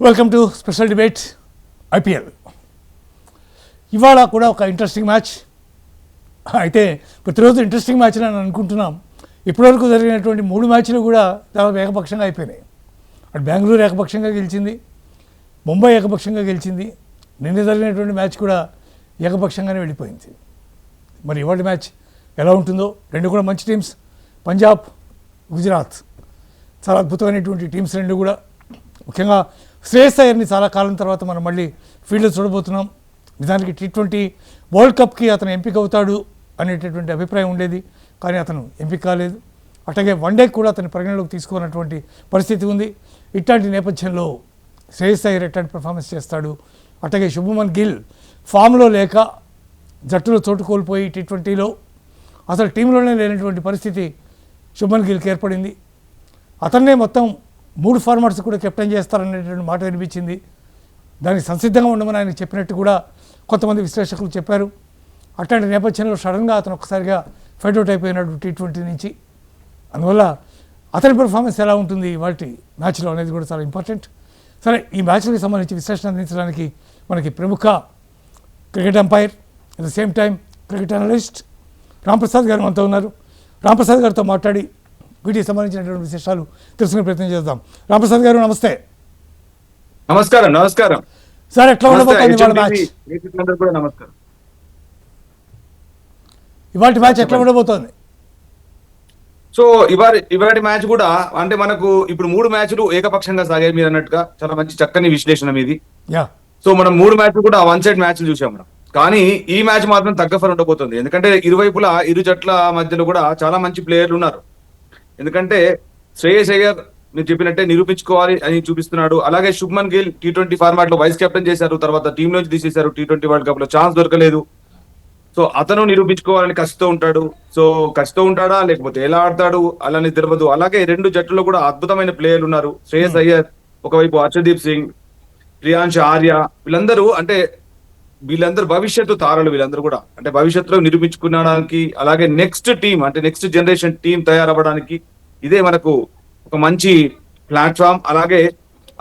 Welcome to special debate IPL. ఇవాళ కూడా ఒక ఇంట్రెస్టింగ్ మ్యాచ్. అయితే ప్రతిరోజు ఇంట్రెస్టింగ్ మ్యాచ్ అని అనుకుంటున్నాం. ఇప్పటివరకు జరిగినటువంటి 3 మ్యాచ్లు కూడా చాలా ఏకపక్షంగా అయిపోయినాయి. అటు బెంగళూరు ఏకపక్షంగా గెలిచింది, ముంబై ఏకపక్షంగా గెలిచింది, నిన్న జరిగినటువంటి మ్యాచ్ కూడా ఏకపక్షంగానే వెళ్ళిపోయింది. మరి ఇవాళ మ్యాచ్ ఎలా ఉంటుందో, రెండు కూడా మంచి టీమ్స్, పంజాబ్, గుజరాత్ చాలా అద్భుతమైనటువంటి టీమ్స్ రెండు కూడా. ముఖ్యంగా శ్రేయస్ అయ్యర్ని చాలా కాలం తర్వాత మనం మళ్ళీ ఫీల్డ్లో చూడబోతున్నాం. నిజానికి T20 వరల్డ్ కప్కి అతను ఎంపిక అవుతాడు అనేటటువంటి అభిప్రాయం ఉండేది, కానీ అతను ఎంపిక కాలేదు. అట్లాగే వన్డే కూడా అతని పరిగణలోకి తీసుకున్నటువంటి పరిస్థితి ఉంది. ఇట్లాంటి నేపథ్యంలో శ్రేయస్ అయ్యర్ ఎట్లాంటి పర్ఫార్మెన్స్ చేస్తాడు, అట్లాగే శుభమన్ గిల్ ఫామ్లో లేక జట్టులో చోటు కోల్పోయి T20లో అసలు టీంలోనే లేనటువంటి పరిస్థితి శుభమన్ గిల్కి ఏర్పడింది. అతన్నే మొత్తం 3 ఫార్మాట్స్ కూడా కెప్టెన్ చేస్తారనేటువంటి మాట వినిపించింది. దానికి సంసిద్ధంగా ఉండమని ఆయన చెప్పినట్టు కూడా కొంతమంది విశ్లేషకులు చెప్పారు. అట్లాంటి నేపథ్యంలో సడన్గా అతను ఒక్కసారిగా ఫైట్అవుట్ అయిపోయినాడు T20 నుంచి. అందువల్ల అతని పెర్ఫార్మెన్స్ ఎలా ఉంటుంది వాటి మ్యాచ్లో అనేది కూడా చాలా ఇంపార్టెంట్. సరే, ఈ మ్యాచ్కి సంబంధించి విశ్లేషణ అందించడానికి మనకి ప్రముఖ cricket umpire, at the same time cricket analyst Ramprasad గారు మనతో ఉన్నారు. రాంప్రసాద్ గారితో మాట్లాడి వీటికి సంబంధించినటువంటి విశేషాలు తెలుసుకునే ప్రయత్నం చేద్దాం. రాంప్రసాద్ గారు నమస్తే. నమస్కారం. నమస్కారం సార్, ఎట్లా ఉండబోతుంది ఇవాళ మ్యాచ్? నమస్కారం. ఇవాళ మ్యాచ్ ఎట్లా ఉండబోతోంది? సో ఇవాటి మ్యాచ్ కూడా అంటే మనకు ఇప్పుడు 3 మ్యాచ్లు ఏకపక్షంగా సాగాయి. మీరు అన్నట్టుగా చాలా మంచి చక్కని విశ్లేషణ మీది. సో మనం 3 మ్యాచ్లు కూడా వన్ సైడ్ మ్యాచ్లు చూసాం మనం. కానీ ఈ మ్యాచ్ మాత్రం తగ్గఫర్ ఉండబోతుంది. ఎందుకంటే ఇరువైపులా ఇరు జట్ల మధ్యలో కూడా చాలా మంచి ప్లేయర్లు ఉన్నారు. ఎందుకంటే శ్రేయస్ అయ్యర్ మీరు చెప్పినట్టే నిరూపించుకోవాలి అని చూపిస్తున్నాడు. అలాగే శుభ్మన్ గిల్ T20 ఫార్మాట్ లో వైస్ కెప్టెన్ చేశారు, తర్వాత టీం నుంచి తీసేశారు. T20 వరల్డ్ కప్ లో ఛాన్స్ దొరకలేదు. సో అతను నిరూపించుకోవాలని కసితో ఉంటాడు. సో కసితో ఉంటాడా లేకపోతే ఎలా ఆడతాడు అలానే తెలియదు. అలాగే 2 జట్టులో కూడా అద్భుతమైన ప్లేయర్లు ఉన్నారు. శ్రేయస్ అయ్యర్ ఒకవైపు, హర్షదీప్ సింగ్, ప్రియాంశ్ ఆర్య, వీళ్ళందరూ భవిష్యత్తు తారలు. వీళ్ళందరూ కూడా అంటే భవిష్యత్తులో నిరూపించుకునడానికి, అలాగే నెక్స్ట్ టీం అంటే నెక్స్ట్ జనరేషన్ టీం తయారవ్వడానికి ఇదే మనకు ఒక మంచి ప్లాట్ఫామ్. అలాగే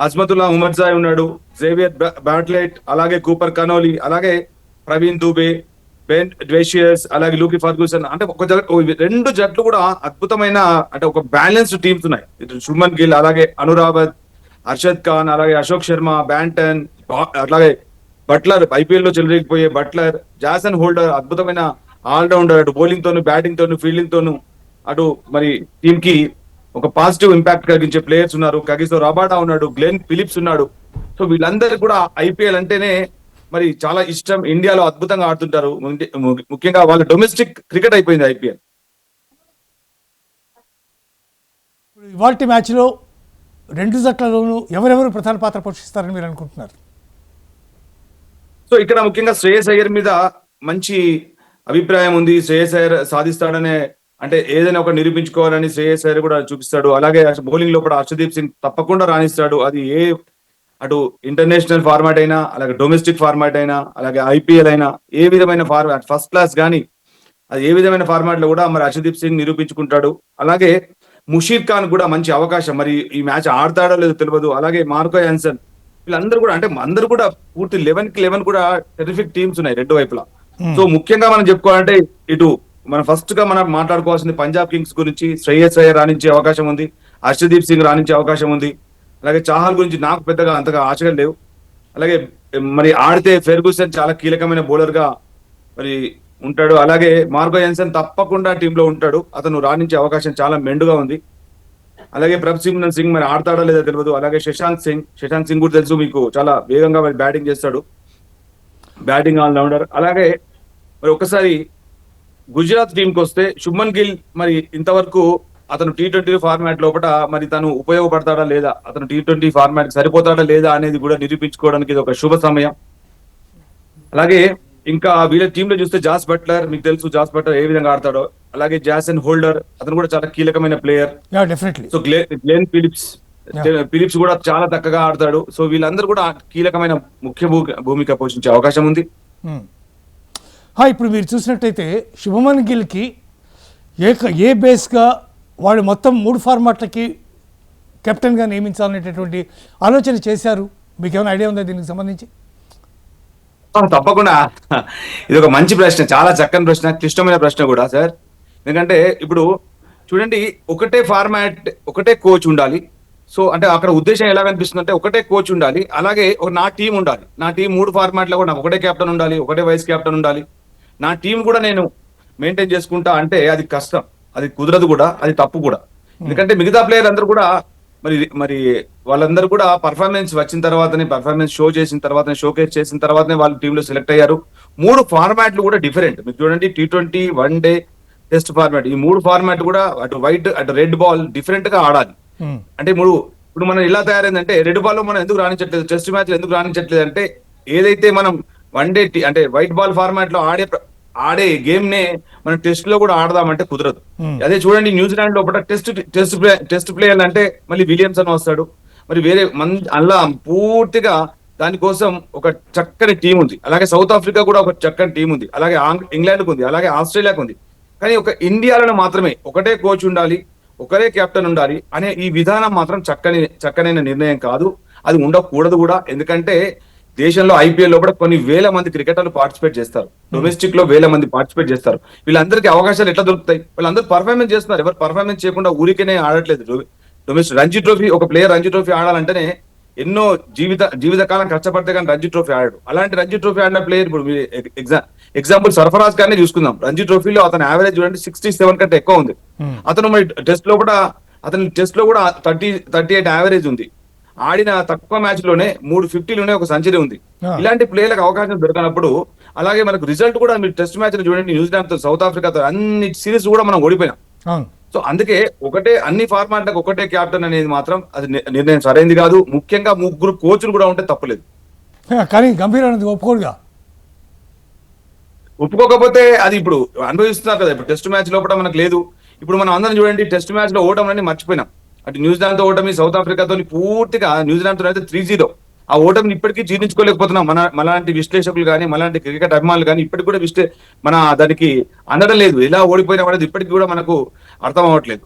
అజ్మతుల్లా ఉమర్జాయ్ ఉన్నాడు, జేవియర్ బ్యాట్లెట్, అలాగే కూపర్ కనోలి, అలాగే ప్రవీణ్ దూబే, బెన్ డ్వేషియర్స్, అలాగే లూకి ఫర్గూసన్. అంటే 2 జట్లు కూడా అద్భుతమైన అంటే ఒక బ్యాలెన్స్డ్ టీమ్స్ ఉన్నాయి. ఇటు శుభ్మన్ గిల్, అలాగే అనురావత్, అర్షద్ ఖాన్, అలాగే అశోక్ శర్మ, బ్యాంటన్, అలాగే బట్లర్, ఐపీఎల్ లో చెలరేగిపోయే బట్లర్, జాసన్ హోల్డర్ అద్భుతమైన ఆల్రౌండర్. అటు బౌలింగ్ తోను, బ్యాటింగ్ తోను, ఫీల్డింగ్ తోను అటు మరి టీమ్ కి ఒక పాజిటివ్ ఇంపాక్ట్ కలిగించే ప్లేయర్స్ ఉన్నారు. కగిసో రబాడా ఉన్నాడు, గ్లెన్ ఫిలిప్స్ ఉన్నాడు. సో వీళ్ళందరూ కూడా ఐపీఎల్ అంటేనే మరి చాలా ఇష్టం. ఇండియాలో అద్భుతంగా ఆడుతుంటారు. ముఖ్యంగా వాళ్ళ డొమెస్టిక్ క్రికెట్ అయిపోయింది ఐపీఎల్. ఇవాల్టి మ్యాచ్లో 2 జట్లలోనూ ఎవరెవరు ప్రధాన పాత్ర పోషిస్తారని మీరు అనుకుంటున్నారు? సో ఇక్కడ ముఖ్యంగా శ్రేయస్ అయ్యర్ మీద మంచి అభిప్రాయం ఉంది. శ్రేయస్ అయ్యర్ సాధిస్తాడనే అంటే ఏదైనా ఒక నిరూపించుకోవాలని శ్రేయస్ అయ్యర్ కూడా చూపిస్తాడు. అలాగే బౌలింగ్ లో కూడా హర్షదీప్ సింగ్ తప్పకుండా రాణిస్తాడు. అది అటు ఇంటర్నేషనల్ ఫార్మాట్ అయినా, అలాగే డొమెస్టిక్ ఫార్మాట్ అయినా, అలాగే ఐపీఎల్ అయినా, ఏ విధమైన ఫార్మాట్, ఫస్ట్ క్లాస్ కానీ అది ఏ విధమైన ఫార్మాట్ లో కూడా మరి హర్షదీప్ సింగ్ నిరూపించుకుంటాడు. అలాగే ముషీర్ ఖాన్ కూడా మంచి అవకాశం. మరి ఈ మ్యాచ్ ఆడతాడో లేదో తెలియదు. అలాగే మార్కో యాన్సన్, వీళ్ళందరూ కూడా అంటే అందరూ కూడా పూర్తి 11 కూడా టెరిఫిక్ టీమ్స్ ఉన్నాయి 2 వైపులా. సో ముఖ్యంగా మనం చెప్పుకోవాలంటే ఇటు మనం ఫస్ట్ గా మనం మాట్లాడుకోవాల్సింది పంజాబ్ కింగ్స్ గురించి. శ్రేయస్ అయ్యర్ రాణించే అవకాశం ఉంది, హర్షదీప్ సింగ్ రాణించే అవకాశం ఉంది. అలాగే చాహల్ గురించి నాకు పెద్దగా అంతగా ఆశగా లేవు. అలాగే మరి ఆడితే ఫెర్గూసన్ చాలా కీలకమైన బౌలర్ గా మరి ఉంటాడు. అలాగే మార్కో యాన్సన్ తప్పకుండా టీంలో ఉంటాడు, అతను రాణించే అవకాశం చాలా మెండుగా ఉంది. అలాగే ప్రభ్ సింగ్ మరి ఆడతాడో లేదో తెలియదు. అలాగే శశాంక్ సింగ్ కూడా తెలుసు మీకు, చాలా వేగంగా మరి బ్యాటింగ్ చేస్తాడు, బ్యాటింగ్ ఆల్రౌండర్. అలాగే మరి ఒకసారి గుజరాత్ టీంకి వస్తే శుభ్మన్ గిల్ మరి ఇంతవరకు అతను T20 ఫార్మాట్ లోపల మరి తను ఉపయోగపడతాడా లేదా, అతను T20 ఫార్మాట్ సరిపోతాడా లేదా అనేది కూడా నిరూపించుకోవడానికి ఇది ఒక శుభ సమయం. అలాగే ఇంకా వీళ్ళ టీంలో చూస్తే జాస్ బట్లర్, మీకు తెలుసు జాస్ బట్లర్ ఏ విధంగా ఆడతాడో. అలాగే జాసన్ హోల్డర్, అతను కూడా చాలా కీలకమైన ప్లేయర్. సో గ్లెన్ ఫిలిప్స్ కూడా చాలా చక్కగా ఆడతాడు. సో వీళ్ళందరూ కూడా కీలకమైన ముఖ్య భూమిక పోషించే అవకాశం ఉంది. ఇప్పుడు మీరు చూసినట్టయితే శుభమన్ గిల్కి ఏ బేస్గా వాళ్ళు మొత్తం 3 ఫార్మాట్లకి కెప్టెన్గా నియమించాలనేటటువంటి ఆలోచన చేశారు. మీకు ఏమైనా ఐడియా ఉందా దీనికి సంబంధించి? తప్పకుండా. ఇది ఒక మంచి ప్రశ్న, చాలా చక్కని ప్రశ్న, క్లిష్టమైన ప్రశ్న కూడా సార్. ఎందుకంటే ఇప్పుడు చూడండి, ఒకటే ఫార్మాట్, ఒకటే కోచ్ ఉండాలి. సో అంటే అక్కడ ఉద్దేశం ఎలా కనిపిస్తుంది అంటే ఒకటే కోచ్ ఉండాలి, అలాగే నా టీం ఉండాలి. నా టీం 3 ఫార్మాట్లో కూడా నాకు ఒకటే కెప్టెన్ ఉండాలి, ఒకటే వైస్ కెప్టెన్ ఉండాలి, నా టీం కూడా నేను మెయింటైన్ చేసుకుంటా అంటే అది కష్టం, అది కుదరదు కూడా, అది తప్పు కూడా. ఎందుకంటే మిగతా ప్లేయర్ అందరూ కూడా మరి మరి వాళ్ళందరూ కూడా పర్ఫార్మెన్స్ వచ్చిన తర్వాతనే, పర్ఫార్మెన్స్ షో చేసిన తర్వాతనే, షోకేస్ చేసిన తర్వాతనే వాళ్ళు టీంలో సెలెక్ట్ అయ్యారు. 3 ఫార్మాట్లు కూడా డిఫరెంట్. మీరు చూడండి, T20, వన్డే, టెస్ట్ ఫార్మాట్, ఈ 3 ఫార్మాట్ కూడా అటు వైట్ అటు రెడ్ బాల్ డిఫరెంట్ గా ఆడాలి. అంటే ఇప్పుడు మనం ఇలా తయారైందంటే, రెడ్ బాల్ లో మనం ఎందుకు రాణించట్లేదు, టెస్ట్ మ్యాచ్ ఎందుకు రాణించట్లేదు అంటే, ఏదైతే మనం వన్డే అంటే వైట్ బాల్ ఫార్మాట్ లో ఆడే గేమ్ నే మనం టెస్ట్ లో కూడా ఆడదామంటే కుదరదు. అదే చూడండి, న్యూజిలాండ్ లోపల టెస్ట్ ప్లేయర్ అంటే మళ్ళీ విలియమ్సన్ వస్తాడు, మరి వేరే అలా పూర్తిగా దానికోసం ఒక చక్కని టీం ఉంది. అలాగే సౌత్ ఆఫ్రికా కూడా ఒక చక్కని టీం ఉంది, అలాగే ఇంగ్లాండ్కి ఉంది, అలాగే ఆస్ట్రేలియాకి ఉంది. కానీ ఒక ఇండియాలో మాత్రమే ఒకటే కోచ్ ఉండాలి, ఒకరే కెప్టెన్ ఉండాలి అనే ఈ విధానం మాత్రం చక్కనైన నిర్ణయం కాదు, అది ఉండకూడదు కూడా. ఎందుకంటే దేశంలో IPL లో కూడా కొన్ని వేల మంది క్రికెటర్లు పార్టిసిపేట్ చేస్తారు, డొమెస్టిక్ లో వేల మంది పార్టిసిపేట్ చేస్తారు. వీళ్ళందరికీ అవకాశాలు ఎట్లా దొరుకుతాయి? వాళ్ళందరూ పర్ఫార్మెన్స్ చేస్తున్నారు, ఎవరు పర్ఫార్మెన్స్ చేయకుండా ఊరికేనే ఆడట్లేదు. డొమెస్టిక్ రంజీ ట్రోఫీ, ఒక ప్లేయర్ రంజీ ట్రోఫీ ఆడాలంటేనే ఎన్నో జీవితకాలం కష్టపడితే కానీ రంజీ ట్రోఫీ ఆడాడు. అలాంటి రంజీ ట్రోఫీ ఆడిన ప్లేయర్ ఇప్పుడు ఎగ్జాంపుల్ సర్ఫరాజ్ గానే చూసుకుందాం. రంజీ ట్రోఫీలో అతని యావరేజ్ చూడండి 67 కంటే ఎక్కువ ఉంది. అతను మరి టెస్ట్ లో కూడా 38 యావరేజ్ ఉంది. ఆడిన తక్కువ మ్యాచ్ లోనే 3 50లోనే ఒక సెంచరీ ఉంది. ఇలాంటి ప్లేయర్లకు అవకాశం దొరకనప్పుడు, అలాగే మనకు రిజల్ట్ కూడా మీరు టెస్ట్ మ్యాచ్ చూడండి, న్యూజిలాండ్ తో, సౌత్ ఆఫ్రికాతో అన్ని సిరీస్ కూడా మనం ఓడిపోయినాం. సో అందుకే ఒకటే అన్ని ఫార్మాట్లకు ఒకటే కెప్టెన్ అనేది మాత్రం అది నిర్ణయం సరైనది కాదు. ముఖ్యంగా 3 కోచ్లు కూడా ఉంటే తప్పలేదు. కానీ గంభీర్ అనేది ఒప్పుకోకపోతే అది ఇప్పుడు అనుభవిస్తున్నారు కదా. ఇప్పుడు టెస్ట్ మ్యాచ్ లోపల మనకు లేదు. ఇప్పుడు మనం అందరం చూడండి, టెస్ట్ మ్యాచ్ లో ఓటమి మర్చిపోయినాం. అటు న్యూజిలాండ్ తో ఓటమి, సౌత్ ఆఫ్రికాతో పూర్తిగా, న్యూజిలాండ్ తో అయితే 3-0. ఆ ఓటమిని ఇప్పటికీ జీర్ణించుకోలేకపోతున్నాం. మనలాంటి విశ్లేషకులు కానీ, మనలాంటి క్రికెట్ అభిమానులు కానీ ఇప్పటికి కూడా దానికి అందడం లేదు. ఎలా ఓడిపోయినా అనేది ఇప్పటికీ కూడా మనకు అర్థం అవ్వట్లేదు.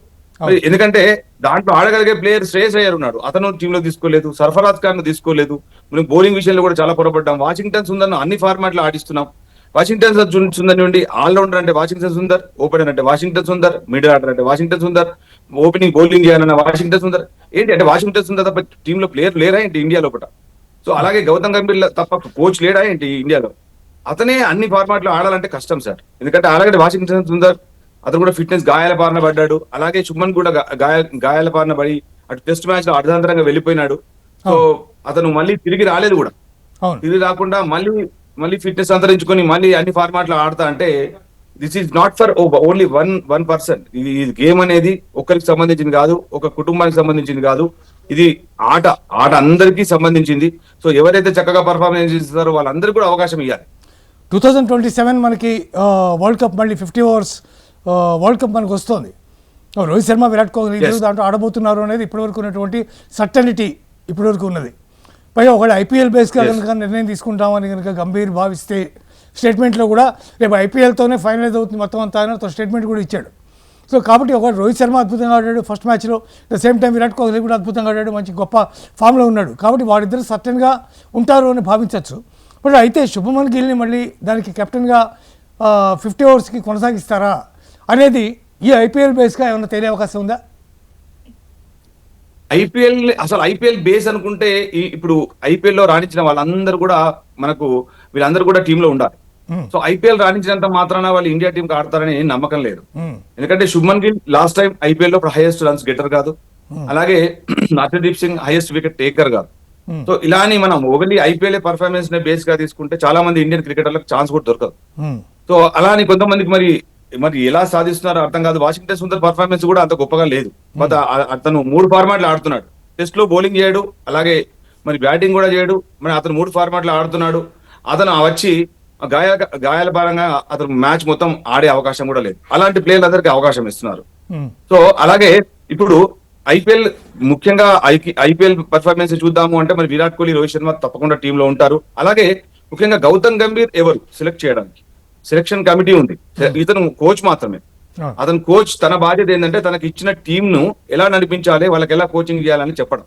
ఎందుకంటే దాంట్లో ఆడగలిగే ప్లేయర్ శ్రేయస్ అయ్యర్ ఉన్నాడు, అతను టీంలో తీసుకోలేదు. సర్ఫరాజ్ ఖాన్ తీసుకోలేదు. మనం బౌలింగ్ విషయంలో కూడా చాలా పొరపడ్డాం. వాషింగ్టన్ సుందర్ అన్ని ఫార్మాట్లో ఆడిస్తున్నాం. వాషింగ్టన్ సుందర్ నుండి ఆల్రౌండర్ అంటే వాషింగ్టన్ సుందర్, ఓపెనర్ అంటే వాషింగ్టన్ సుందర్, మిడిల్ ఆర్డర్ అంటే వాషింగ్టన్ సుందర్, ఓపెనింగ్ బౌలింగ్ చేయాలన్న వాషింగ్టన్ సుందర్. ఏంటి అంటే వాషింగ్టన్ సుందర్ తప్ప టీంలో ప్లేయర్ లేరా ఏంటి ఇండియా లోపల? సో అలాగే గౌతమ్ గంభీర్ తప్ప కోచ్ లేడా ఏంటి ఇండియాలో? అతనే అన్ని ఫార్మాట్లో ఆడాలంటే కష్టం సార్. ఎందుకంటే అలాగే వాషింగ్టన్ సుందర్ అతను కూడా ఫిట్నెస్ గాయాల బారిన పడ్డాడు. అలాగే శుభ్మన్ కూడా గాయాల బారిన పడి అటు టెస్ట్ మ్యాచ్ లో అర్ధాంతరంగా వెళ్ళిపోయినాడు. సో అతను మళ్ళీ తిరిగి రాలేదు కూడా. తిరిగి రాకుండా మళ్ళీ ఫిట్నెస్ అంతరించుకొని మళ్ళీ అన్ని ఫార్మాట్లో ఆడతా అంటే this is not for only one person. ఇది గేమ్ అనేది ఒక్కరికి సంబంధించింది కాదు, ఒక కుటుంబానికి సంబంధించింది కాదు. ఇది ఆట అందరికీ సంబంధించింది. సో ఎవరైతే చక్కగా పర్ఫార్మెన్స్ ఇస్తారో వాళ్ళందరికీ కూడా అవకాశం ఇవ్వాలి. 2027 మనకి వరల్డ్ కప్, మళ్ళీ 50 ఓవర్స్ వరల్డ్ కప్ మనకు వస్తుంది. రోహిత్ శర్మ, విరాట్ కోహ్లీ దాంట్లో ఆడబోతున్నారు అనేది ఇప్పటివరకు ఉన్నటువంటి సర్టనిటీ ఇప్పటివరకు ఉన్నది. పైగా ఒకవేళ IPL బేస్గా కనుక నిర్ణయం తీసుకుంటామని కనుక గంభీర్ భావిస్తే, స్టేట్మెంట్లో కూడా రేపు IPLతోనే ఫైనలైజ్ అవుతుంది మొత్తం అంతా అని స్టేట్మెంట్ కూడా ఇచ్చాడు. సో కాబట్టి ఒకటి రోహిత్ శర్మ అద్భుతంగా ఆడాడు ఫస్ట్ మ్యాచ్లో, the same time Virat Kohli కూడా అద్భుతంగా ఆడాడు, మంచి గొప్ప ఫామ్లో ఉన్నాడు. కాబట్టి వారిద్దరు సర్టన్గా ఉంటారు అని భావించవచ్చు. బట్ అయితే శుభమన్ గిల్ని మళ్ళీ దానికి కెప్టెన్గా 50 ఓవర్స్కి కొనసాగిస్తారా అనేది ఈ IPL బేస్గా ఏమైనా తేలే అవకాశం ఉందా? ఐపీఎల్ బేస్ అనుకుంటే ఇప్పుడు IPL లో రాణించిన వాళ్ళందరూ కూడా వీళ్ళందరూ కూడా టీంలో ఉండాలి. సో IPL రాణించినంత మాత్రాన వాళ్ళు ఇండియా టీం కి ఆడతారని నమ్మకం లేదు. ఎందుకంటే Shubman Gill last time IPL లో హైయెస్ట్ రన్స్ గెటర్ కాదు, అలాగే Harshdeep Singh highest wicket taker కాదు. సో ఇలాని మనం ఓన్లీ IPL పర్ఫార్మెన్స్ నే బేస్ గా తీసుకుంటే చాలా మంది ఇండియన్ క్రికెటర్లకు ఛాన్స్ కూడా దొరకదు. సో అలాని కొంతమందికి మరి ఎలా సాధిస్తున్నారో అర్థం కాదు. వాషింగ్టన్ సుందర్ పర్ఫార్మెన్స్ కూడా అంత గొప్పగా లేదు. అతను 3 ఫార్మాట్లు ఆడుతున్నాడు, టెస్ట్ లో బౌలింగ్ చేయడు, అలాగే మరి బ్యాటింగ్ కూడా చేయడు. మరి అతను 3 ఫార్మాట్లు ఆడుతున్నాడు. అతను వచ్చి గాయాల పరంగా అతను మ్యాచ్ మొత్తం ఆడే అవకాశం కూడా లేదు. అలాంటి ప్లేయర్లు అందరికీ అవకాశం ఇస్తున్నారు. సో అలాగే ఇప్పుడు IPL ముఖ్యంగా IPL పర్ఫార్మెన్స్ చూద్దాము అంటే మరి విరాట్ కోహ్లీ, రోహిత్ శర్మ తప్పకుండా టీంలో ఉంటారు. అలాగే ముఖ్యంగా గౌతమ్ గంభీర్ ఎవరు సెలెక్ట్ చేయడానికి సెలక్షన్ కమిటీ ఉంది, ఇతను కోచ్ మాత్రమే. అతను కోచ్ తన బాధ్యత ఏంటంటే తనకి ఇచ్చిన టీమ్ ను ఎలా నడిపించాలి, వాళ్ళకి ఎలా కోచింగ్ చేయాలని చెప్పడం.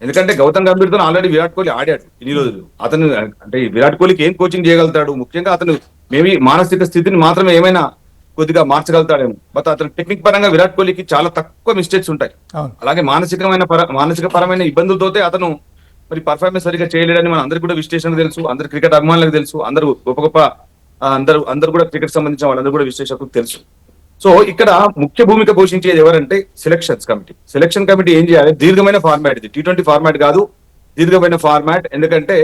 ఎందుకంటే గౌతమ్ గంభీర్తో ఆల్రెడీ విరాట్ కోహ్లీ ఆడాడు ఇన్ని రోజులు. అతను అంటే విరాట్ కోహ్లీకి ఏం కోచింగ్ చేయగలుగుతాడు, ముఖ్యంగా అతను మేబీ మానసిక స్థితిని మాత్రమే ఏమైనా కొద్దిగా మార్చగలుగుతాడేమో. బట్ అతను టెక్నిక్ పరంగా విరాట్ కోహ్లీకి చాలా తక్కువ మిస్టేక్స్ ఉంటాయి. అవును. అలాగే మానసిక పరమైన ఇబ్బందులతోటే అతను మరి పర్ఫార్మెన్స్ సరిగా చేయలేడని మన అందరికి కూడా విశ్లేషణ తెలుసు, అందరు క్రికెట్ అభిమానులకు తెలుసు, అందరూ గొప్ప గొప్ప అందరూ కూడా క్రికెట్ సంబంధించిన వాళ్ళందరూ కూడా విశ్లేషకులకు తెలుసు. సో ఇక్కడ ముఖ్య భూమిక పోషించేది ఎవరంటే సెలక్షన్ కమిటీ ఏం చేయాలి? దీర్ఘమైన ఫార్మాట్, ఇది T20 ఫార్మాట్ కాదు, దీర్ఘమైన ఫార్మాట్. ఎందుకంటే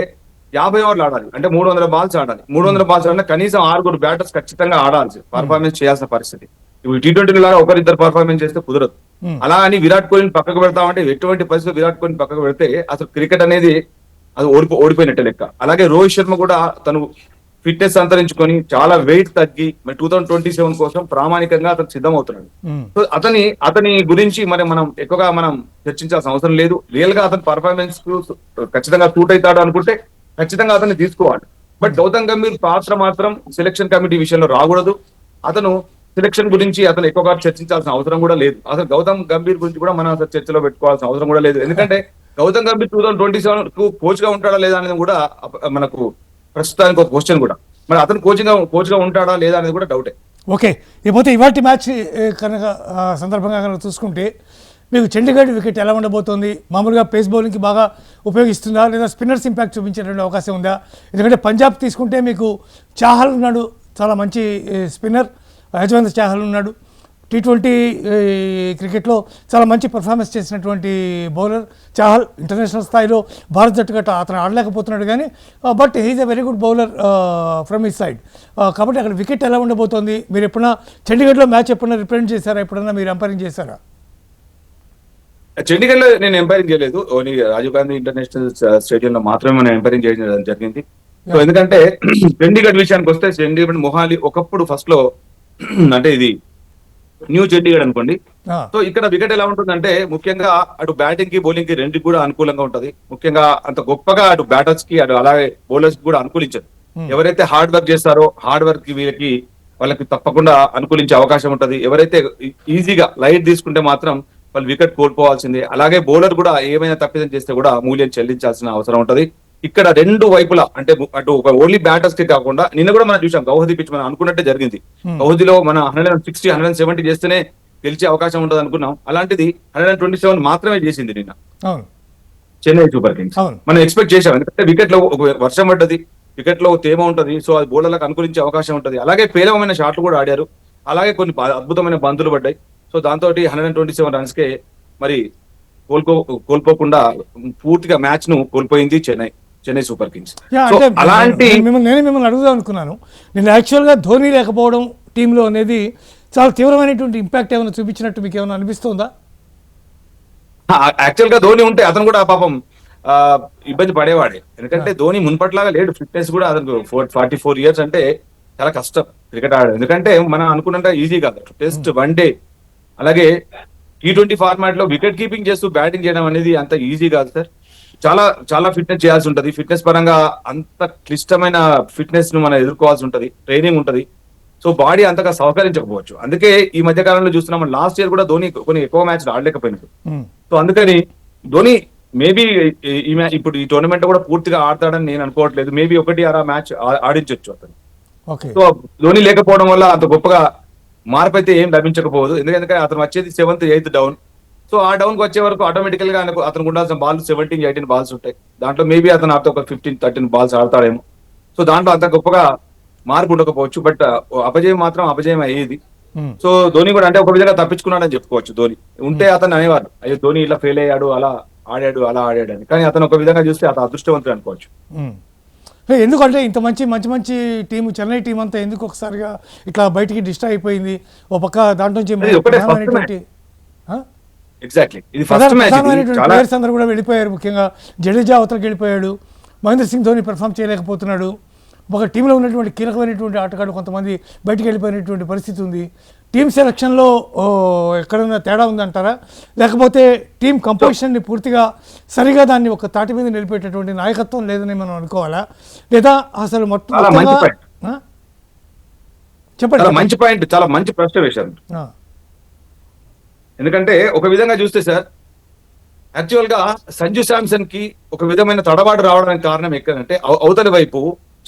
50 ఓవర్లు ఆడాలి, అంటే 300 బాల్స్ ఆడాలి. 300 బాల్స్ ఆడినా కనీసం 6 బ్యాటర్స్ ఖచ్చితంగా ఆడాల్సి పర్ఫార్మెన్స్ చేయాల్సిన పరిస్థితి. ఇప్పుడు T20 లాగా ఒకరిద్దరు పర్ఫార్మెన్స్ చేస్తే కుదరదు. అలా అని విరాట్ కోహ్లీని పక్కకు పెడతామంటే ఎటువంటి పరిస్థితులు విరాట్ కోహ్లీని పక్కకు పెడితే అసలు క్రికెట్ అనేది అది ఓడిపోయినట్టే లెక్క. అలాగే రోహిత్ శర్మ కూడా తను ఫిట్నెస్ అంతరించుకొని చాలా వెయిట్ తగ్గి 2027 కోసం ప్రామాణికంగా అతను సిద్ధమవుతున్నాడు. సో అతని గురించి మనం ఎక్కువగా మనం చర్చించాల్సిన అవసరం లేదు. రియల్ గా అతని పర్ఫార్మెన్స్ ఖచ్చితంగా సూట్ అవుతాడు అనుకుంటే ఖచ్చితంగా అతన్ని తీసుకోవాలి. బట్ గౌతమ్ గంభీర్ పాత్ర మాత్రం సెలక్షన్ కమిటీ విషయంలో రాకూడదు. అతను సెలక్షన్ గురించి అతను ఎక్కువగా చర్చించాల్సిన అవసరం కూడా లేదు. అసలు గౌతమ్ గంభీర్ గురించి కూడా మనం అసలు చర్చలో పెట్టుకోవాల్సిన అవసరం కూడా లేదు. ఎందుకంటే గౌతమ్ గంభీర్ 2027 కు కోచ్ గా ఉంటాడా లేదా అనేది కూడా మనకు ప్రస్తుతానికి ఒక క్వశ్చన్ కూడా. మరి అతను కోచ్ గా ఉంటాడా లేదా అనేది కూడా డౌటే. ఓకే, ఇకపోతే ఇవాటి మ్యాచ్ కనుక సందర్భంగా కనుక చూసుకుంటే మీకు చండీగఢ్ వికెట్ ఎలా ఉండబోతోంది? మామూలుగా పేస్ బౌలింగ్కి బాగా ఉపయోగిస్తుందా, లేదా స్పిన్నర్స్ ఇంపాక్ట్ చూపించేటువంటి అవకాశం ఉందా? ఎందుకంటే పంజాబ్ తీసుకుంటే మీకు చాహల్ ఉన్నాడు, చాలా మంచి స్పిన్నర్. యజవంత్ చాహల్ ఉన్నాడు. T20 క్రికెట్లో చాలా మంచి పర్ఫార్మెన్స్ చేసినటువంటి బౌలర్ చాహల్. ఇంటర్నేషనల్ స్థాయిలో భారత్ జట్టు గట్ట అతను ఆడలేకపోతున్నాడు కానీ but he's a very good bowler from his side. కాబట్టి అక్కడ వికెట్ ఎలా ఉండబోతోంది? మీరు ఎప్పుడైనా చండీగఢ్లో మ్యాచ్ ఎప్పుడైనా రిప్రజెంట్ చేశారా? ఎప్పుడైనా మీరు ఎంపైరింగ్ చేశారా? చండీగఢ్ లో నేను ఎంపైరింగ్ చేయలేదు, only Rajiv Gandhi international stadium లో మాత్రమే మనం ఎంపైరింగ్ చేయడం జరిగింది. సో ఎందుకంటే చండీగఢ్ విషయానికి వస్తే చండీగఢ్ మొహాలి ఒకప్పుడు ఫస్ట్ లో అంటే ఇది న్యూ చండీగఢ్ అనుకోండి. సో ఇక్కడ వికెట్ ఎలా ఉంటుందంటే ముఖ్యంగా అటు బ్యాటింగ్ కి బౌలింగ్ కి రెండుకి కూడా అనుకూలంగా ఉంటది. ముఖ్యంగా అంత గొప్పగా అటు బ్యాటర్స్ కి అటు అలాగే బౌలర్స్ కి కూడా అనుకూలించదు. ఎవరైతే హార్డ్ వర్క్ చేస్తారో హార్డ్ వర్క్ కి వాళ్ళకి తప్పకుండా అనుకూలించే అవకాశం ఉంటది. ఎవరైతే ఈజీగా లైట్ తీసుకుంటే మాత్రం వాళ్ళు వికెట్ కోల్పోవాల్సిందే. అలాగే బౌలర్ కూడా ఏమైనా తప్పిదం చేస్తే కూడా మూల్యం చెల్లించాల్సిన అవసరం ఉంటది. ఇక్కడ రెండు వైపులా అంటే అటు ఒక ఓన్లీ బ్యాటర్స్ కి కాకుండా నిన్న కూడా మనం చూసాం గౌహతి పిచ్ మనం అనుకున్నట్టే జరిగింది. గౌహతిలో మన 160, 170 చేస్తేనే గెలిచే అవకాశం ఉంటుంది అనుకున్నాం. అలాంటిది 127 మాత్రమే చేసింది నిన్న చెన్నై సూపర్ కింగ్స్. మనం ఎక్స్పెక్ట్ చేసాం, ఎందుకంటే వికెట్ లో ఒక వర్షం పడ్డది, వికెట్ లో తేమ ఉంటది, సో అది బౌలర్లకు అనుకూలించే అవకాశం ఉంటది. అలాగే పేలవమైన షాట్లు కూడా ఆడారు, అలాగే కొన్ని అద్భుతమైన బంతులు పడ్డాయి. సో దాంతో 127 రన్స్ కే మరి కోల్పోకుండా పూర్తిగా మ్యాచ్ ను కోల్పోయింది చెన్నై సూపర్ కింగ్స్. అలాంటి నేను మిమ్మల్ని అడుగుదాం అనుకున్నాను. నేను యాక్చువల్గా ధోని లేకపోవడం టీంలో అనేది చాలా తీవ్రమైనటువంటి ఇంపాక్ట్ ఏమైనా చూపించినట్టు మీకు ఏమైనా అనిపిస్తుందా? యాక్చువల్ గా ధోని ఉంటే అతను కూడా పాపం ఇబ్బంది పడేవాడే. ఎందుకంటే ధోని మున్పట్లాగా లేడు, ఫిట్నెస్ కూడా అతను 44 ఇయర్స్ అంటే చాలా కష్టం క్రికెట్ ఆడడం. ఎందుకంటే మనం అనుకున్నంత ఈజీ కాదు. టెస్ట్, వన్ డే, అలాగే T20 ఫార్మాట్ లో వికెట్ కీపింగ్ చేస్తూ బ్యాటింగ్ చేయడం అనేది అంత ఈజీ కాదు సార్. చాలా చాలా ఫిట్నెస్ చేయాల్సి ఉంటది. ఫిట్నెస్ పరంగా అంత క్లిష్టమైన ఫిట్నెస్ ను మనం ఎదుర్కోవాల్సి ఉంటది, ట్రైనింగ్ ఉంటది. సో బాడీ అంతగా సహకరించకపోవచ్చు. అందుకే ఈ మధ్య కాలంలో చూస్తున్నాం, లాస్ట్ ఇయర్ కూడా ధోని కొన్ని ఎక్కువ మ్యాచ్లు ఆడలేకపోయినాడు. సో అందుకని ధోని మేబీ ఇప్పుడు ఈ టోర్నమెంట్ కూడా పూర్తిగా ఆడతాడని నేను అనుకోవట్లేదు. మేబీ 1-6 మ్యాచ్ ఆడించవచ్చు అతను. సో ధోని లేకపోవడం వల్ల అంత గొప్పగా మార్పు అయితే ఏం లభించకపోదు. ఎందుకంటే అతను వచ్చేది 7th, 8th డౌన్. సో ఆ డౌన్ కి వచ్చే వరకు ఆటోమేటికల్ గా అతనికి ఉండాల్సిన బాల్స్ 17, 18 బాల్స్ ఉంటాయి. దాంట్లో మేబీ అతను ఒక 15, 13 బాల్స్ ఆడతాడేమో. సో దాంట్లో అంత గొప్పగా మార్పు ఉండకపోవచ్చు. బట్ అపజయం మాత్రం అపజయం అయ్యేది. సో ధోని కూడా అంటే ఒక విధంగా తప్పించుకున్నాడని చెప్పుకోవచ్చు. ధోని ఉంటే అతను అనేవారు, అయ్యో ధోని ఇలా ఫెయిల్ అయ్యాడు, అలా ఆడాడు అని. కానీ అతను ఒక విధంగా చూస్తే అతను అదృష్టవంతుడు అనుకోవచ్చు. ఎందుకంటే ఇంత మంచి టీం, చెన్నై టీం అంతా ఎందుకు ఒకసారిగా ఇట్లా బయటికి డిస్ట్రాయ్ అయిపోయింది? ఒక పక్క దాంట్లో ప్లేయర్స్ అందరూ కూడా వెళ్ళిపోయారు. ముఖ్యంగా జడేజా అవతలకి వెళ్ళిపోయాడు, మహేంద్ర సింగ్ ధోని పెర్ఫామ్ చేయలేకపోతున్నాడు. ఒక టీంలో ఉన్నటువంటి కీలకమైనటువంటి ఆటగాళ్ళు కొంతమంది బయటికి వెళ్ళిపోయినటువంటి పరిస్థితి ఉంది. టీమ్ సెలక్షన్లో ఎక్కడైనా తేడా ఉందంటారా? లేకపోతే టీం కంపోజిషన్ని పూర్తిగా సరిగా దాన్ని ఒక తాటి మీద నిలిపేటటువంటి నాయకత్వం లేదని మనం అనుకోవాలా? లేదా అసలు చెప్పండి. మంచి పాయింట్, చాలా మంచి ప్రశ్న వేశారు. ఎందుకంటే ఒక విధంగా చూస్తే సార్, యాక్చువల్ గా సంజు శాంసన్ కి ఒక విధమైన తడబాటు రావడానికి కారణం ఎక్కడంటే అవతలి వైపు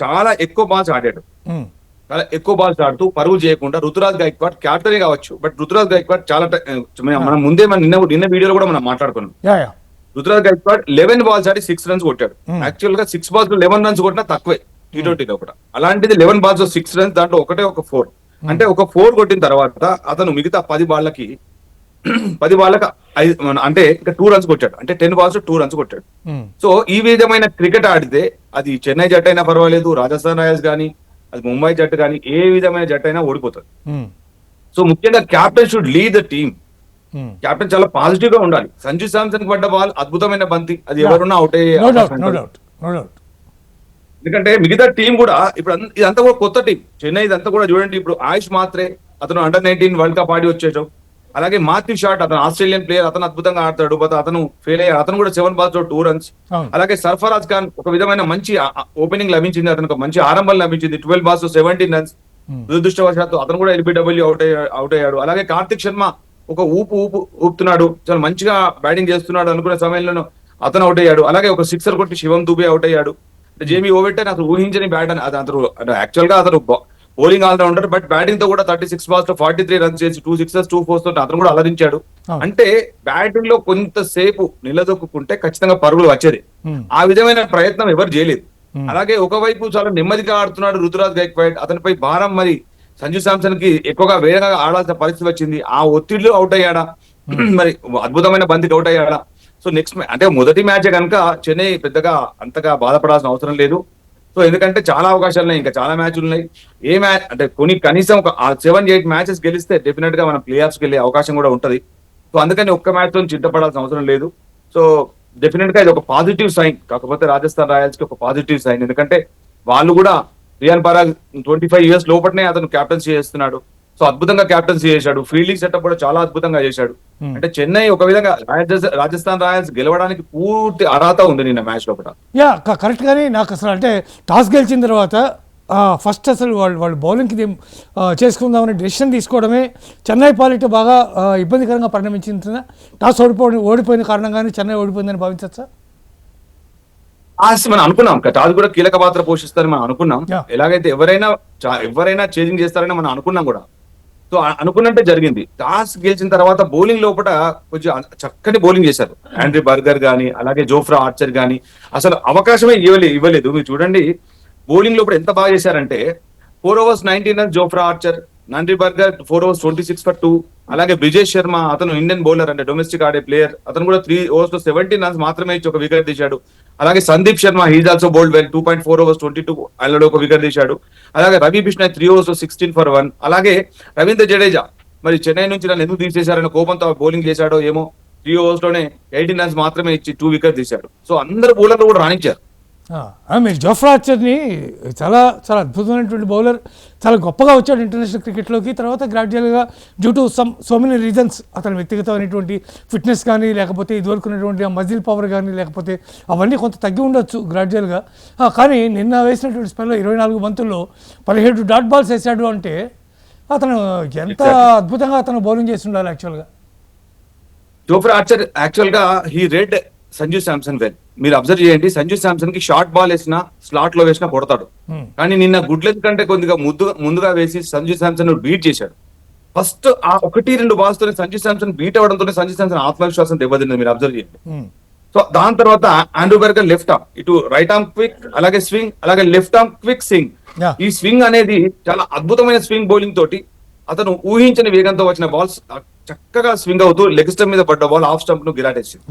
చాలా ఎక్కువ బాల్స్ ఆడాడు. ఉమ్, చాలా ఎక్కువ బాల్స్ ఆడుతూ పరుగు చేయకుండా రుతురాజ్ గైక్వాడ్ క్యాప్టెన్ కావచ్చు, బట్ రుతురాజ్ గైక్వాడ్ చాలా మనం ముందే నిన్న వీడియోలో కూడా మనం మాట్లాడుకున్నాం. Yeah yeah Ruturaj Gaikwad 11 balls ఆడి 6 runs కొట్టాడు. Hmm. యాక్చువల్ గా 6 balls 11 runs కొట్టినా తక్కువే T20లో కూడా. అలాంటిది 11 balls 6 runs, దాంట్లో ఒకటే ఒక 4. అంటే ఒక 4 కొట్టిన తర్వాత అతను మిగతా 10 బాళ్ళకి 10 బాళ్ళకి అంటే ఇంకా 2 runs కొట్టాడు. అంటే 10 balls 2 runs కొట్టాడు. ఉమ్, సో ఈ విధమైన క్రికెట్ ఆడితే అది చెన్నై జట్టు అయినా పర్వాలేదు, రాజస్థాన్ రాయల్స్ కానీ, అది ముంబై జట్టు కానీ, ఏ విధమైన జట్టు అయినా ఓడిపోతుంది. ఉమ్, సో ముఖ్యంగా captain should lead the team. Um. Captain చాలా పాజిటివ్ గా ఉండాలి. సంజు శాంసన్ పడ్డ బాల్ అద్భుతమైన బంతి, అది ఎవరున్నా అవుట్ అయ్యే నో డౌట్ అవకాశం నో ఉంటుంది. Doubt no doubt. ఎందుకంటే మిగతా టీం కూడా ఇప్పుడు ఇదంతా కూడా కొత్త టీం చెన్నై, ఇదంతా కూడా చూడండి. ఇప్పుడు ఆయుష్ మాత్రే అతను అండర్-19 వరల్డ్ కప్ ఆడి వచ్చేటం. అలాగే మాథ్యూ షాట్ అతను ఆస్ట్రేలియన్ ప్లేయర్, అతను అద్భుతంగా ఆడతాడు, బట్ అతను ఫెయిల్ అయ్యాడు. అతను కూడా 7 balls 2 runs. అవును. అలాగే సర్ఫరాజ్ ఖాన్ ఒక విధమైన మంచి ఓపెనింగ్ లభించింది, అతనికి మంచి ఆరంభం లభించింది, 12 balls 17 runs. దురదృష్టవశాత్తు అతను కూడా ఎల్బిడబ్ల్యూ అవుట్ అయ్యాడు. అలాగే కార్తిక్ శర్మ ఒక ఊపుతున్నాడు, చాలా మంచిగా బ్యాటింగ్ చేస్తున్నాడు అనుకునే సమయంలో అతను అవుట్ అయ్యాడు. అలాగే ఒక 6 కొట్టి శివం దుబే అవుట్ అయ్యాడు. జేమీ ఓవెట్టర్ అతను ఊహించని బ్యాట్ అని అతను యాక్చువల్ గా అతను బౌలింగ్ ఆల్రౌండర్, బట్ బ్యాటింగ్ తో కూడా 36 balls 43 runs చేసి 2 sixes 2 fours తోటి అతను కూడా అలరించాడు. అంటే బ్యాటింగ్ లో కొంతసేపు నిలదొక్కుంటే ఖచ్చితంగా పరుగులు వచ్చేది. ఆ విధమైన ప్రయత్నం ఎవరు చేయలేదు. అలాగే ఒకవైపు చాలా నెమ్మదిగా ఆడుతున్నాడు రుతురాజ్ గైక్వాడ్, అతనిపై భారం మరి సంజు శాంసన్ కి ఎక్కువగా వేగంగా ఆడాల్సిన పరిస్థితి వచ్చింది. ఆ ఒత్తిడిలో అవుట్ అయ్యాడా, మరి అద్భుతమైన బంతికి అవుట్ అయ్యాడా. సో నెక్స్ట్ అంటే మొదటి మ్యాచ్ కనుక చెన్నై పెద్దగా అంతగా బాధపడాల్సిన అవసరం లేదు. సో ఎందుకంటే చాలా అవకాశాలు ఉన్నాయి, ఇంకా చాలా మ్యాచ్లు ఉన్నాయి. ఏ మ్యాచ్ అంటే కనీసం ఒక 7-8 matches గెలిస్తే డెఫినెట్ గా మనం ప్లేఆఫ్స్ కి వెళ్ళే అవకాశం కూడా ఉంటది. సో అందుకని ఒక్క మ్యాచ్ తో చింతపడాల్సిన అవసరం లేదు. సో డెఫినెట్ గా ఇది ఒక పాజిటివ్ సైన్. కాకపోతే రాజస్థాన్ రాయల్స్ కి ఒక పాజిటివ్ సైన్, ఎందుకంటే వాళ్ళు కూడా రియాన్ పరాగ్ 25 years లోపలనే అతను క్యాప్టెన్సీ చేస్తున్నాడు. సో అద్భుతంగా క్యాప్టెన్సీ చేశాడు. ఫీల్డింగ్ సెటప్ కూడా చాలా అద్భుతంగా చేశాడు. అంటే చెన్నై ఒక విధంగా రాజస్థాన్ రాయల్స్ గెలవడానికి పూర్తి అర్హత ఉంది నిన్న మ్యాచ్ లోపల. Yeah correct. కానీ నాకు అసలు అంటే టాస్ గెలిచిన తర్వాత ఫస్ట్ అసలు వాళ్ళు బౌలింగ్కి చేసుకుందామని డెసిషన్ తీసుకోవడమే చెన్నై పాలిట బాగా ఇబ్బందికరంగా పరిణమించిన. టాస్ ఓడిపోయిన కారణంగానే చెన్నై ఓడిపోయిందని భావించచ్చా? మనం అనుకున్నాం టాస్ కూడా కీలక పాత్ర పోషిస్తారని మనం అనుకున్నాం. ఎలాగైతే ఎవరైనా చేంజింగ్ చేస్తారని మనం అనుకున్నాం కూడా. సో అనుకున్నట్టే జరిగింది. టాస్ గెలిచిన తర్వాత బౌలింగ్ లోపల కొంచెం చక్కటి బౌలింగ్ చేశారు. ఆండ్రీ బర్గర్ గానీ, అలాగే జోఫ్రా ఆర్చర్ గానీ అసలు అవకాశమే ఇవ్వలేదు. మీరు చూడండి బౌలింగ్ లోపల ఎంత బాగా చేశారంటే 4 overs 19 runs Jofra Archer, Andre Burger 4 overs 26 for 2. అలాగే బ్రిజేష్ శర్మ అతను ఇండియన్ బౌలర్, అంటే డొమెస్టిక్ ఆడే ప్లేయర్, అతను కూడా 3 overs 17 runs మాత్రమే ఇచ్చి ఒక వికెట్ తీశాడు. అలాగే Sandeep Sharma he's also bowled well, 2.4 overs 22 అలా ఒక వికెట్ తీశాడు. అలాగే రవి బిష్నాయ్ 3 overs 16 for 1. అలాగే రవీంద్ర జడేజా మరి చెన్నై నుంచి నన్ను ఎందుకు తీసేశారని కోపంతో బౌలింగ్ చేశాడో ఏమో, 3 overs లోనే 18 runs మాత్రమే ఇచ్చి 2 వికెట్ తీశాడు. సో అందరు బౌలర్లు కూడా రాణించారు. మీరు జోఫ్రా ఆర్చర్ని చాలా చాలా అద్భుతమైనటువంటి బౌలర్, చాలా గొప్పగా వచ్చాడు ఇంటర్నేషనల్ క్రికెట్లోకి. తర్వాత గ్రాడ్యువల్గా due to so many reasons అతని వ్యక్తిగతమైనటువంటి ఫిట్నెస్ కానీ, లేకపోతే ఇదివరకు ఉన్నటువంటి మజిల్ పవర్ కానీ, లేకపోతే అవన్నీ కొంత తగ్గి ఉండొచ్చు గ్రాడ్యువల్గా. కానీ నిన్న వేసినటువంటి స్పెల్లో 24 బంతుల్లో 17 డాట్ బాల్స్ వేసాడు అంటే అతను ఎంత అద్భుతంగా అతను బౌలింగ్ చేసి ఉండాలి యాక్చువల్గా. జోఫ్రా ఆర్చర్ యాక్చువల్ గా he red Sanju Samson well. మీరు అబ్జర్వ్ చేయండి, సంజు శాంసన్ కి షార్ట్ బాల్ వేసినా స్లాట్ లో వేసినా కొడతాడు. కానీ నిన్న గుడ్ లెంత్ కంటే కొద్దిగా ముందుగా వేసి సంజు శాంసన్ బీట్ చేశాడు. ఫస్ట్ ఆ 1-2 balls తోనే సంజు శాంసన్ బీట్ అవ్వడంతో సంజు శాంసన్ ఆత్మవిశ్వాసం దెబ్బతింది. మీరు అబ్జర్వ్ చేయండి. సో దాని తర్వాత ఆండ్రూ బర్గర్ లెఫ్ట్ ఆర్మ్, ఇటు రైట్ ఆర్మ్ క్విక్, అలాగే స్వింగ్, అలాగే లెఫ్ట్ ఆర్మ్ క్విక్ స్వింగ్. ఈ స్వింగ్ అనేది చాలా అద్భుతమైన స్వింగ్ బౌలింగ్ తోటి అతను ఊహించని వేగంతో వచ్చిన బాల్స్ చక్కగా స్వింగ్ అవుతూ లెగ్ స్టంప్ మీద పడ్డ బాల్ ఆఫ్ స్టంప్ ను గిరాటేసింది.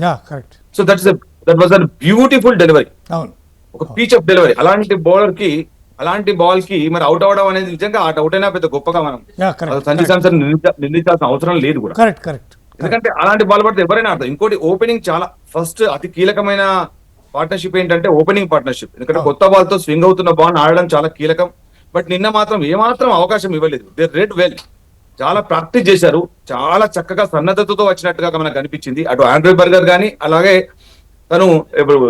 So that was a beautiful delivery, ఒక పీచ్ ఆఫ్ డెలివరీ. అలాంటి బౌలర్ కి, అలాంటి బాల్ కి మరి అవుట్ అవ్వడం అనేది నిజంగా అవుట్ అయినా పెద్ద గొప్పగా మనం సంజు శాంసన్ నిందించాల్సిన అవసరం లేదు కూడా. ఎందుకంటే అలాంటి బాల్ పడితే ఎవరైనా ఆడతారు. ఇంకోటి ఓపెనింగ్ చాలా ఫస్ట్ అతి కీలకమైన పార్ట్నర్షిప్ ఏంటంటే ఓపెనింగ్ పార్ట్నర్షిప్. ఎందుకంటే కొత్త బాల్ తో స్వింగ్ అవుతున్న బాల్ ఆడడం చాలా కీలకం. బట్ నిన్న మాత్రం ఏమాత్రం అవకాశం ఇవ్వలేదు. దే రెడ్ వెల్, చాలా ప్రాక్టీస్ చేశారు, చాలా చక్కగా సన్నద్ధతతో వచ్చినట్టుగా మనకు కనిపించింది. అటు ఆండ్రూ బర్గర్ గానీ, అలాగే తను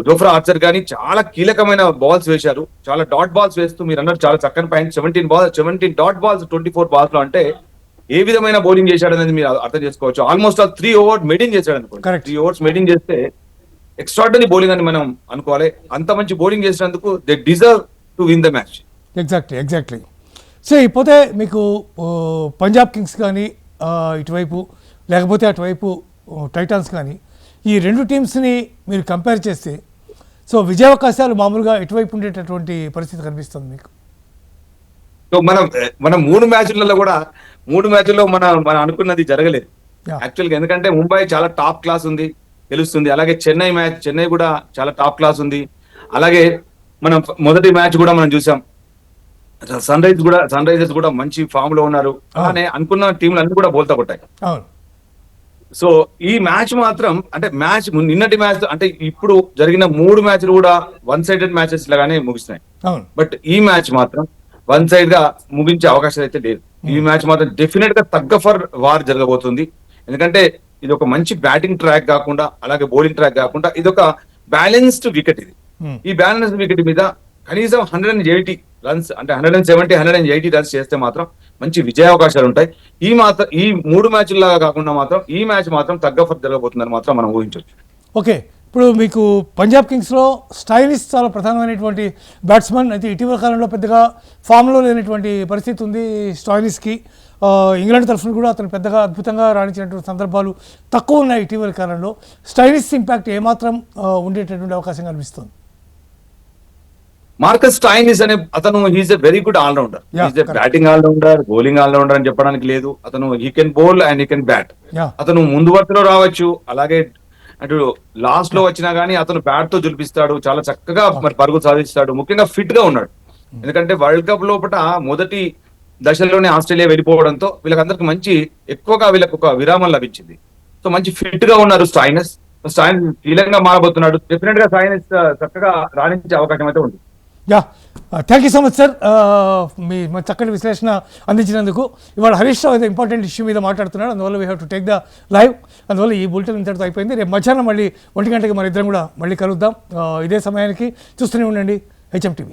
జోఫ్రా ఆర్చర్ గానీ చాలా కీలకమైన బాల్స్ వేశారు. చాలా డాట్ బాల్స్ వేస్తూ మీరు అన్నారు చాలా చక్కని పాయింట్. 17 డాట్ బాల్స్ 24 balls లో అంటే ఏ విధమైన బౌలింగ్ చేశాడు అనేది మీరు అర్థం చేసుకోవచ్చు. ఆల్మోస్ట్ 3 ఓవర్స్ మెయింటైన్ చేశాడు అనుకోండి. Correct. 3 ఓవర్స్ మెయింటైన్ చేస్తే ఎక్స్ట్రాడనరీ బౌలింగ్ అని మనం అనుకోవాలి. అంత మంచి బౌలింగ్ చేసినందుకు they deserve to win the match. Exactly so ఇకపోతే మీకు పంజాబ్ కింగ్స్ కానీ ఇటువైపు లేకపోతే అటువైపు టైటాన్స్ కానీ ఈ రెండు టీమ్స్ని మీరు కంపేర్ చేస్తే సో విజయావకాశాలు మామూలుగా ఎటువైపు ఉండేటటువంటి పరిస్థితి కనిపిస్తుంది మీకు? సో మనం 3 మ్యాచ్లలో కూడా 3 మ్యాచ్ల్లో మనం అనుకున్నది జరగలేదు యాక్చువల్గా. ఎందుకంటే ముంబై చాలా టాప్ క్లాస్ ఉంది, తెలుస్తుంది. అలాగే చెన్నై కూడా చాలా టాప్ క్లాస్ ఉంది. అలాగే మనం మొదటి మ్యాచ్ కూడా మనం చూసాం, సన్ రైజర్స్ కూడా మంచి ఫామ్ లో ఉన్నారు. అలానే అనుకున్న టీంలు అన్ని కూడా బోల్తా కొట్టాయి. సో ఈ మ్యాచ్ మాత్రం అంటే నిన్నటి మ్యాచ్ అంటే ఇప్పుడు జరిగిన 3 మ్యాచ్లు కూడా వన్ సైడెడ్ మ్యాచెస్ లాగానే ముగిస్తున్నాయి. బట్ ఈ మ్యాచ్ మాత్రం వన్ సైడ్ గా ముగించే అవకాశం అయితే లేదు. ఈ మ్యాచ్ మాత్రం డెఫినెట్ గా తగ్గ ఫర్ వార్ జరగబోతుంది. ఎందుకంటే ఇది ఒక మంచి బ్యాటింగ్ ట్రాక్ కాకుండా అలాగే బౌలింగ్ ట్రాక్ కాకుండా ఇది ఒక బ్యాలెన్స్డ్ వికెట్. ఇది ఈ బ్యాలెన్స్డ్ వికెట్ మీద కనీసం 180 రన్స్ అంటే 170-180 రన్స్ చేస్తే మాత్రం మంచి విజయావకాశాలు ఉంటాయి. ఈ 3 మ్యాచ్లాగా కాకుండా మాత్రం ఈ మ్యాచ్ మాత్రం తగ్గ ఫర్ జరగబోతుందని మాత్రం మనం ఊహించవచ్చు. ఓకే, ఇప్పుడు మీకు పంజాబ్ కింగ్స్లో స్టైనిస్ చాలా ప్రధానమైనటువంటి బ్యాట్స్మెన్. అయితే ఇటీవల కాలంలో పెద్దగా ఫామ్లో లేనటువంటి పరిస్థితి ఉంది స్టైనిస్కి. ఇంగ్లాండ్ తరఫున కూడా అతను పెద్దగా అద్భుతంగా రాణించినటువంటి సందర్భాలు తక్కువ ఉన్నాయి ఇటీవల కాలంలో. స్టైనిస్ ఇంపాక్ట్ ఏమాత్రం ఉండేటటువంటి అవకాశం కనిపిస్తుంది? మార్కస్ స్టైనిస్ అనే అతను he's a very good allrounder. He's a batting allrounder, bowling allrounder అని చెప్పడానికి లేదు. అతను he can bowl and he can bat. అతను ముందు వరుసలో రావచ్చు, అలాగే అటు లాస్ట్ లో వచ్చినా గానీ అతను బ్యాట్ తో జులిపిస్తాడు, చాలా చక్కగా మరి పరుగు సాధిస్తాడు. ముఖ్యంగా ఫిట్ గా ఉన్నాడు. ఎందుకంటే వరల్డ్ కప్ లోపల మొదటి దశలోనే ఆస్ట్రేలియా వెళ్ళిపోవడంతో వీళ్ళకందరికి ఎక్కువగా వీళ్ళకి ఒక విరామం లభించింది. సో మంచి ఫిట్ గా ఉన్నారు స్టైనిస్ కీలకంగా మారబోతున్నాడు. డెఫినెట్ గా స్టైనిస్ చక్కగా రాణించే అవకాశం అయితే ఉంది. Thank you so much sir, మీ చక్కటి విశ్లేషణ అందించినందుకు. ఇవాళ హరీష్ రావు అయితే ఇంపార్టెంట్ ఇష్యూ మీద మాట్లాడుతున్నాడు, అందువల్ల we have to take the live. అందువల్ల ఈ బులెటిన్ ఇంతటితో అయిపోయింది. రేపు మధ్యాహ్నం మళ్ళీ 1 గంటకి మన ఇద్దరం కూడా మళ్ళీ కలుద్దాం. ఇదే సమయానికి చూస్తూనే ఉండండి HM TV.